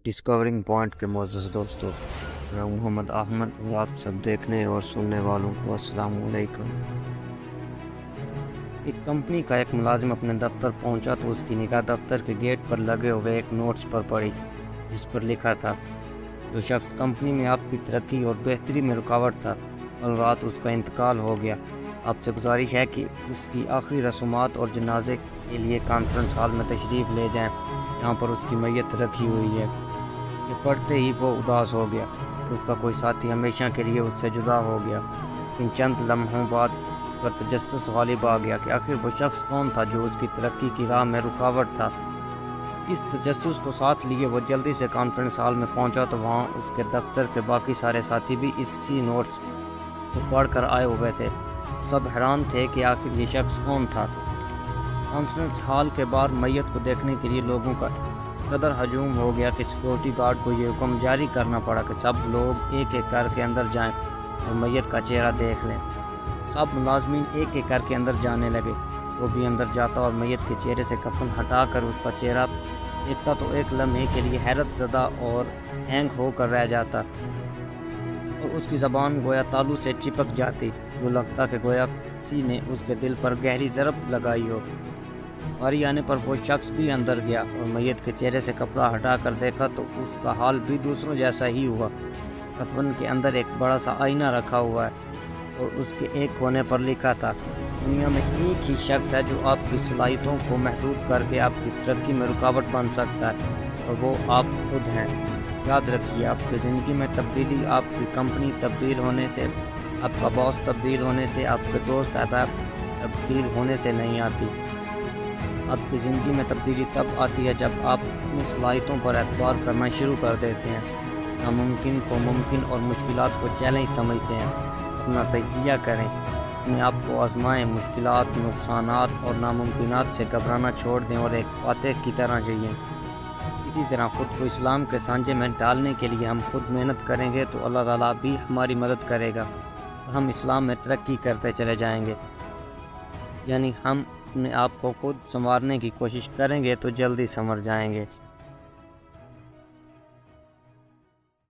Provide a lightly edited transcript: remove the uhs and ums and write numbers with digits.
Discovering point के मोअज़्ज़ज़ दोस्तों, मैं मोहम्मद अहमद और आप सब देखने और सुनने वालों को अस्सलाम वालेकुम। एक कंपनी का एक मुलाजिम अपने दफ्तर पहुंचा तो उसकी निगाह दफ्तर के गेट पर लगे हुए एक नोट्स पर पड़ी, जिस पर लिखा था, जो शख्स कंपनी में आपकी तरक्की और बेहतरी में रुकावट था, कल रात उसका इंतकाल हो गया। आपसे गुजारिश है कि उसकी आखिरी रसूमात और जनाजे के लिए कॉन्फ्रेंस हॉल में तशरीफ़ ले जाएं, जहाँ पर उसकी मैयत रखी हुई है। ये पढ़ते ही वो उदास हो गया। उसका कोई साथी हमेशा के लिए उससे जुदा हो गया। इन चंद लम्हों बाद पर तजस्सुस गालिब आ गया कि आखिर वो शख्स कौन था जो उसकी तरक्की की राह में रुकावट था। इस तजस्सुस को साथ लिए वो जल्दी से कॉन्फ्रेंस हॉल में पहुंचा तो वहाँ उसके दफ्तर के बाकी सारे साथी भी इसी नोट्स को पढ़ कर आए हुए थे। सब हैरान थे कि आखिर ये शख्स कौन था। कॉन्फ्रेंस हॉल के बाहर मैयत को देखने के लिए लोगों का इस कदर हजूम हो गया कि सिक्योरिटी गार्ड को ये हुक्म जारी करना पड़ा कि सब लोग एक एक करके अंदर जाएं और मैयत का चेहरा देख लें। सब मुलाजमीन एक एक करके अंदर जाने लगे। वो भी अंदर जाता और मैयत के चेहरे से कफन हटा कर उसका चेहरा देखता तो एक लम्हे के लिए हैरत ज़दा और हैंग होकर रह जाता और उसकी ज़बान गोया तालू से चिपक जाती। वो लगता कि गोया किसी ने उसके दिल पर गहरी ज़रब लगाई हो। बारी आने पर वो शख्स भी अंदर गया और मैयत के चेहरे से कपड़ा हटा कर देखा तो उसका हाल भी दूसरों जैसा ही हुआ। कफन के अंदर एक बड़ा सा आईना रखा हुआ है और उसके एक कोने पर लिखा था, दुनिया में एक ही शख्स है जो आपकी सलाहियतों को महदूद करके आपकी तरक्की में रुकावट बन सकता है और वो आप खुद हैं। याद रखिए, आपकी ज़िंदगी में तब्दीली आपकी कंपनी तब्दील होने से, आपका बॉस तब्दील होने से, आपके दोस्त अहबाब तब्दील होने से नहीं आती। आपकी ज़िंदगी में तब्दीली तब आती है जब आप अपनी सलाहियतों पर एतबार करना शुरू कर देते हैं, नामुमकिन को मुमकिन और मुश्किलात को चैलेंज समझते हैं। अपना तजिया करें, अपने आप को आजमाएं, मुश्किलात, नुकसानात और नामुमकिनात से घबराना छोड़ दें और एक फातिह की तरह जिएं। इसी तरह ख़ुद को इस्लाम के सांचे में डालने के लिए हम खुद मेहनत करेंगे तो अल्लाह ताला भी हमारी मदद करेगा और हम इस्लाम में तरक्की करते चले जाएंगे। यानी हम अपने आप को खुद संवारने की कोशिश करेंगे तो जल्दी संवर जाएंगे।